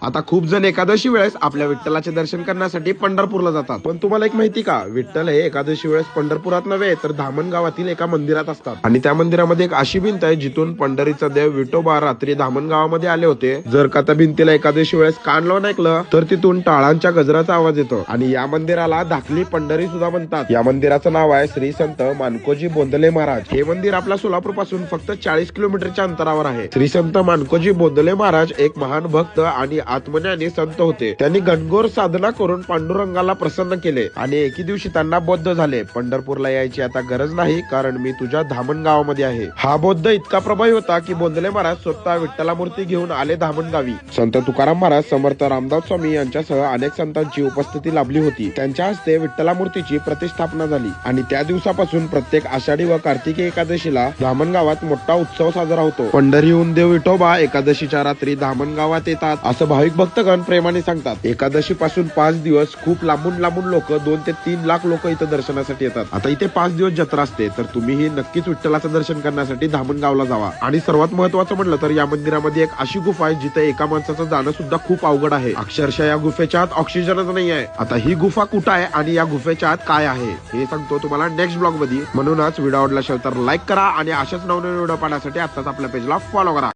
आता खूप जण एकादशी वेळेस आपल्या विठ्ठलाचे दर्शन करण्यासाठी पंढरपूरला जातात, पण तुम्हाला एक माहिती का, विठ्ठल हे एकादशी वेळेस पंढरपुरात नव्हे तर धामणगावातील एका मंदिरात असतात. आणि त्या मंदिरामध्ये एक अशी भिंत आहे जिथून पंढरीचा देव विठोबा रात्री धामणगावामध्ये आले होते. जर का त्या भिंतीला एकादशी वेळेस कान लावून ऐकलं तर तिथून टाळांच्या गजराचा आवाज येतो. आणि या मंदिराला धाकली पंढरी सुद्धा म्हणतात. या मंदिराचं नाव आहे श्री संत मानकोजी बोंदले महाराज. हे मंदिर आपल्या सोलापूर पासून फक्त 40 किलोमीटरच्या अंतरावर आहे. श्री संत मानकोजी बोंदले महाराज एक महान भक्त आणि आत्मज्ञानी संत होते. त्यांनी घनघोर साधना करून पांडुरंगाला प्रसन्न केले आणि एके दिवशी त्यांना बौद्ध झाले. पंढरपूरला यायची आता गरज नाही, कारण मी तुझ्या धामणगावामध्ये आहे. हा बौद्ध इतका प्रभावी होता की बोंदले महाराज स्वतः विठ्ठला मूर्ती घेऊन आले धामणगावी. संत तुकाराम महाराज, समर्थ रामदास स्वामी यांच्यासह अनेक संतांची उपस्थिती लाभली होती. त्यांच्या हस्ते विठ्ठला मूर्तीची प्रतिष्ठापना झाली आणि त्या दिवसापासून प्रत्येक आषाढी व कार्तिकी एकादशीला धामणगावात मोठा उत्सव साजरा होतो. पंढरीहून देव विठोबा एकादशीच्या रात्री धामणगावात येतात असं भाविक भक्तगण प्रेमाने सांगतात. एकादशी पासून 5 दिवस खूप लांबून लोक 2 ते 3 लाख लोक इथं दर्शनासाठी येतात. आता इथे 5 दिवस जत्रा असते, तर तुम्हीही नक्कीच विठ्ठलाचं दर्शन करण्यासाठी धामणगावला जावा. आणि सर्वात महत्वाचं म्हटलं तर या मंदिरामध्ये एक अशी गुफा आहे जिथे एका माणसाचं जाणं सुद्धा खूप अवघड आहे. अक्षरशः या गुफेच्या आत ऑक्सिजनच नाही आहे. आता ही गुफा कुठं आहे आणि या गुफेच्या आत काय आहे हे सांगतो तुम्हाला नेक्स्ट ब्लॉग मध्ये. म्हणूनच व्हिडिओ आवडला असेल तर लाईक करा आणि अशाच नवनवीन व्हिडिओ पाहण्यासाठी आताच आपल्या पेजला फॉलो करा.